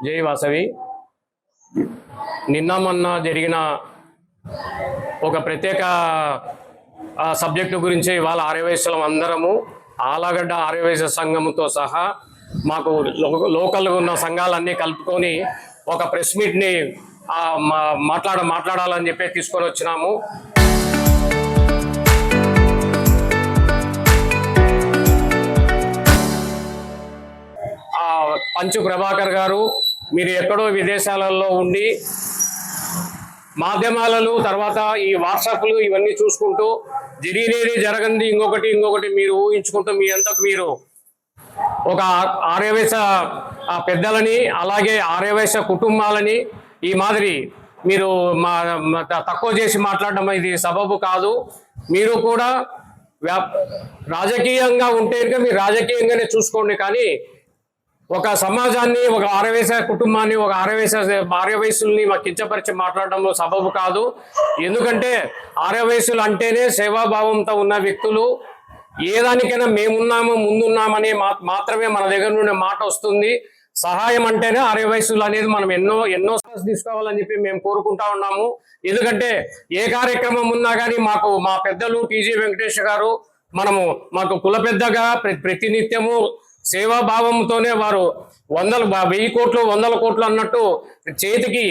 జై వాసవి. నిన్న మొన్న జరిగిన ఒక ప్రత్యేక సబ్జెక్టు గురించి ఇవాళ ఆర్యవైశ్యులం అందరము ఆలగడ్డ ఆర్యవైశ్య సంఘంతో సహా మాకు లోకల్గా ఉన్న సంఘాలన్నీ కలుపుకొని ఒక ప్రెస్ మీట్ని మాట్లాడాలని చెప్పి తీసుకొని వచ్చినాము. పంచు ప్రభాకర్ గారు, మీరు ఎక్కడో విదేశాలలో ఉండి మాధ్యమాలలో తర్వాత ఈ వాట్సాప్లు ఇవన్నీ చూసుకుంటూ జరిగినది జరగంది ఇంకొకటి మీరు ఊహించుకుంటూ మీ అంతకు మీరు ఒక ఆర్యవైశ్య పెద్దలని అలాగే ఆర్యవైశ్య కుటుంబాలని ఈ మాదిరి మీరు తక్కువ చేసి మాట్లాడడం ఇది సబబు కాదు. మీరు కూడా రాజకీయంగా ఉంటే మీరు రాజకీయంగానే చూసుకోండి, కానీ ఒక సమాజాన్ని, ఒక ఆర్యవైశ్య కుటుంబాన్ని, ఒక ఆర్యవైశ్యుల్ని కించపరిచి మాట్లాడడం సబబు కాదు. ఎందుకంటే ఆర్యవైశ్యులు అంటేనే సేవాభావంతో ఉన్న వ్యక్తులు. ఏ దానికైనా మేమున్నాము ముందున్నామని మాత్రమే మన దగ్గర నుండి మాట వస్తుంది. సహాయం అంటేనే ఆర్యవైశ్యులు అనేది మనం ఎన్నో తీసుకోవాలని చెప్పి మేము కోరుకుంటా ఉన్నాము. ఎందుకంటే ఏ కార్యక్రమం ఉన్నా కానీ మా పెద్దలు టీజీ వెంకటేష్ గారు మాకు కుల పెద్దగా ప్రతినిత్యము సేవాభావంతోనే వారు 1000 కోట్లు 100 కోట్లు అన్నట్టు చేతికి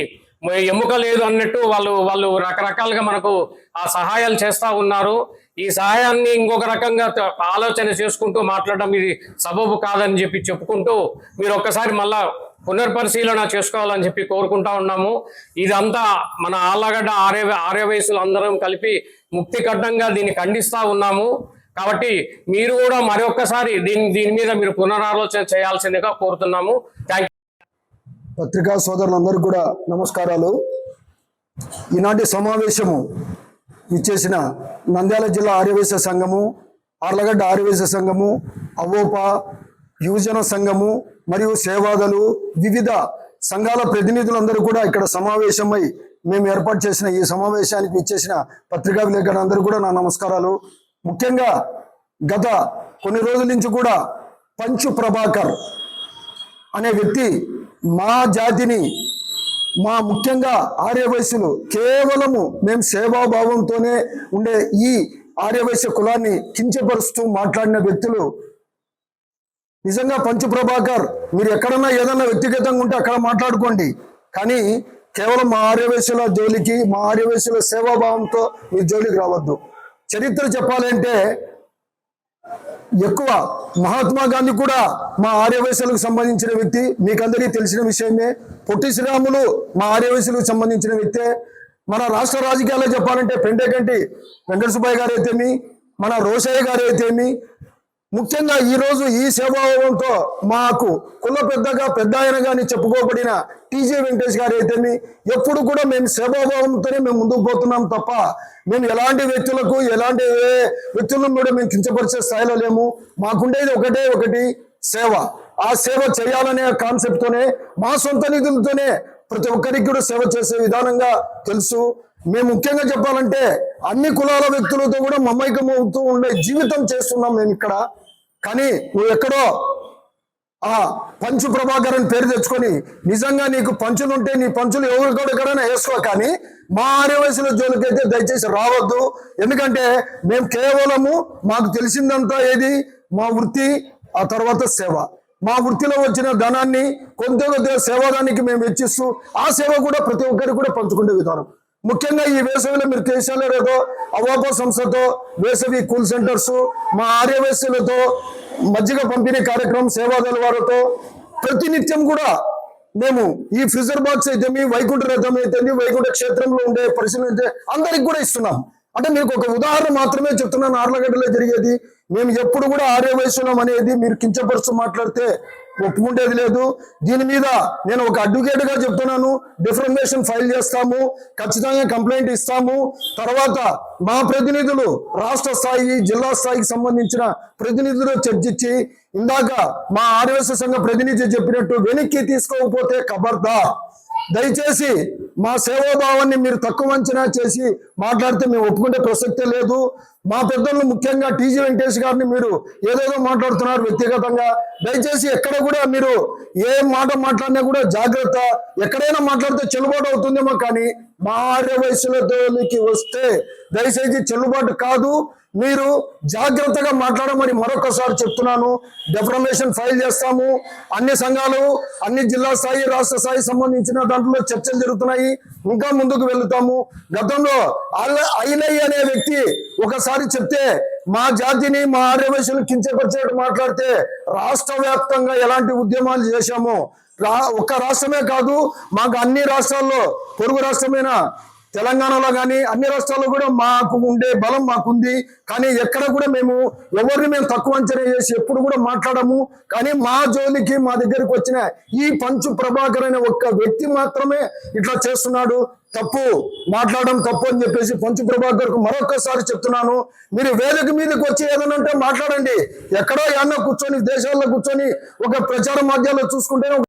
ఎముక లేదు అన్నట్టు వాళ్ళు రకరకాలుగా మనకు ఆ సహాయాలు చేస్తూ ఉన్నారు. ఈ సహాయాన్ని ఇంకొక రకంగా ఆలోచన చేసుకుంటూ మాట్లాడడం ఇది సబబు కాదని చెప్పి చెప్పుకుంటూ మీరు ఒక్కసారి మళ్ళా పునర్పరిశీలన చేసుకోవాలని చెప్పి కోరుకుంటా ఉన్నాము. ఇదంతా మన ఆళ్ళగడ్డ ఆర్యవైశ్యులు అందరం కలిపి ముక్తికడ్డంగా దీన్ని ఖండిస్తూ ఉన్నాము. కాబట్టి మీరు కూడా మరొక్కసారి దీని మీద మీరు పునరాలోచన చేయాల్సిందిగా కోరుతున్నాము. Thank you. పత్రికా సోదరులందరికీ కూడా నమస్కారాలు. ఈనాటి సమావేశము ఇచ్చేసిన నంద్యాల జిల్లా ఆర్యవైశ్య సంఘము, ఆర్లగడ్డ ఆర్యవైశ్య సంఘము, అవోప యువజన సంఘము మరియు సేవాదలు వివిధ సంఘాల ప్రతినిధులందరూ కూడా ఇక్కడ సమావేశమై మేము ఏర్పాటు చేసిన ఈ సమావేశానికి ఇచ్చేసిన పత్రికా విలేకరులందరూ కూడా నా నమస్కారాలు. ముఖ్యంగా గత కొన్ని రోజుల నుంచి కూడా పంచు ప్రభాకర్ అనే వ్యక్తి మా జాతిని, ముఖ్యంగా ఆర్యవైశ్యులు కేవలము మేము సేవాభావంతోనే ఉండే ఈ ఆర్యవైశ్య కులాన్ని కించపరుస్తూ మాట్లాడిన వ్యక్తులు. నిజంగా పంచు ప్రభాకర్, మీరు ఎక్కడన్నా ఏదన్నా వ్యక్తిగతంగా ఉంటే అక్కడ మాట్లాడుకోండి, కానీ కేవలం మా ఆర్యవైశ్యుల జోలికి, మా ఆర్యవైశ్యుల సేవాభావంతో మీ జోలికి రావద్దు. చరిత్ర చెప్పాలంటే ఎక్కువ మహాత్మా గాంధీ కూడా మా ఆర్యవైశ్యులకు సంబంధించిన వ్యక్తి, మీకందరికీ తెలిసిన విషయమే. పొట్టి శ్రీరాములు మా ఆర్యవైశ్యులకు సంబంధించిన వ్యక్తే. మన రాష్ట్ర రాజకీయాల్లో చెప్పాలంటే పెండేకంటి వెంకట సుబ్బయ్య గారు అయితేమి, మన రోషయ్య గారు అయితేమి, ముఖ్యంగా ఈరోజు ఈ సేవాభావంతో మాకు కుల పెద్ద ఆయనగాని చెప్పుకోబడిన టీజీ వెంకటేష్ గారు అయితేమి, ఎప్పుడు కూడా మేము సేవాభావంతోనే మేము ముందుకు పోతున్నాం తప్ప మేము ఎలాంటి వ్యక్తులను కూడా మేము కించపరిచే స్థాయిలో లేము. మాకుండేది ఒకటి సేవ. ఆ సేవ చేయాలనే కాన్సెప్ట్తోనే మా సొంత నిధులతోనే ప్రతి ఒక్కరికి కూడా సేవ చేసే విధానంగా తెలుసు. మేము ముఖ్యంగా చెప్పాలంటే అన్ని కులాల వ్యక్తులతో కూడా మమైకం అవుతూ ఉండే జీవితం చేస్తున్నాం మేము ఇక్కడ. కానీ నువ్వు ఎక్కడో పంచు ప్రభాకర్ అని పేరు తెచ్చుకొని నిజంగా నీకు పంచులుంటే నీ పంచులు ఎవరికైనా వేసుకో, కానీ మా ఆర్యవైశ్యుల జోలికైతే దయచేసి రావద్దు. ఎందుకంటే మేము కేవలము మాకు తెలిసిందంతా ఏది మా వృత్తి, ఆ తర్వాత సేవ. మా వృత్తిలో వచ్చిన ధనాన్ని కొద్దిగా సేవాదానికి మేము వెచ్చిస్తూ ఆ సేవ కూడా ప్రతి ఒక్కరికి కూడా పంచుకునే విధానం. ముఖ్యంగా ఈ వేసవిలో మీరు దేశాల్లో లేదో అవోప సంస్థతో వేసవి కూల్ సెంటర్స్, మా ఆర్యవైశ్యులతో మజ్జిగ పంపిణీ కార్యక్రమం, సేవాదళ వారితో ప్రతినిత్యం కూడా మేము ఈ ఫ్రిజర్ బాక్స్ అయితే వైకుంఠ రథం అయితే వైకుంఠ క్షేత్రంలో ఉండే పరిశీలన అయితే అందరికి కూడా ఇస్తున్నాం. అంటే మీకు ఒక ఉదాహరణ మాత్రమే చెప్తున్నాను. ఆర్లగడ్డలో జరిగేది మేము ఎప్పుడు కూడా ఆర్యవైశ్యులం అనేది మీరు కించపరుస్తూ మాట్లాడితే ఒప్పుకుంటేది లేదు. దీని మీద నేను ఒక అడ్వకేట్ గా చెప్తున్నాను, డిఫర్మేషన్ ఫైల్ చేస్తాము, ఖచ్చితంగా కంప్లైంట్ ఇస్తాము. తర్వాత మా ప్రతినిధులు రాష్ట్ర స్థాయి, జిల్లా స్థాయికి సంబంధించిన ప్రతినిధులు చర్చించి, ఇందాక మా ఆర్యవైశ్య సంఘ ప్రతినిధి చెప్పినట్టు వెనక్కి తీసుకోకపోతే ఖబర్దార్. దయచేసి మా సేవాభావాన్ని మీరు తక్కువ అంచనా చేసి మాట్లాడితే మేము ఒప్పుకునే ప్రసక్తే లేదు. మా పెద్దలు ముఖ్యంగా టీజీ వెంకటేష్ గారిని మీరు ఏదేదో మాట్లాడుతున్నారు వ్యక్తిగతంగా. దయచేసి ఎక్కడ కూడా మీరు ఏ మాట మాట్లాడినా కూడా జాగ్రత్త. ఎక్కడైనా మాట్లాడితే చెల్లుబాటు అవుతుందేమో కానీ మా ఆర్య వయసులకి వస్తే దయచేసి చెల్లుబాటు కాదు. మీరు జాగ్రత్తగా మాట్లాడమని మరొకసారి చెప్తున్నాను. డెఫర్మేషన్ ఫైల్ చేస్తాము. అన్ని సంఘాలు, అన్ని జిల్లా స్థాయి, రాష్ట్ర స్థాయి సంబంధించిన దాంట్లో చర్చలు జరుగుతున్నాయి. ఇంకా ముందుకు వెళ్తాము. గతంలో ఐలై అనే వ్యక్తి ఒకసారి చెప్తే మా జాతిని, మా ఆర్యవైశ్యులు కించపరిచేట్టు మాట్లాడితే రాష్ట్ర వ్యాప్తంగా ఎలాంటి ఉద్యమాలు చేశామో, ఒక్క రాష్ట్రమే కాదు, మాకు అన్ని రాష్ట్రాల్లో, పొరుగు రాష్ట్రమైన తెలంగాణలో కానీ అన్ని రాష్ట్రాల్లో కూడా మాకు ఉండే బలం మాకుంది. కానీ ఎక్కడ కూడా మేము ఎవరిని మేము తక్కువ అంచనా చేసి ఎప్పుడు కూడా మాట్లాడము. కానీ మా జోలికి మా దగ్గరికి వచ్చిన ఈ పంచు ప్రభాకర్ అనే ఒక్క వ్యక్తి మాత్రమే ఇట్లా చేస్తున్నాడు. తప్పు, మాట్లాడడం తప్పు అని చెప్పేసి పంచు ప్రభాకర్ కు మరొకసారి చెప్తున్నాను. మీరు వేదిక మీదకి వచ్చి ఏదనంటే మాట్లాడండి. ఎక్కడో ఏమన్నా కూర్చొని దేశాల్లో కూర్చొని ఒక ప్రచార మాధ్యమాల్లో చూసుకుంటే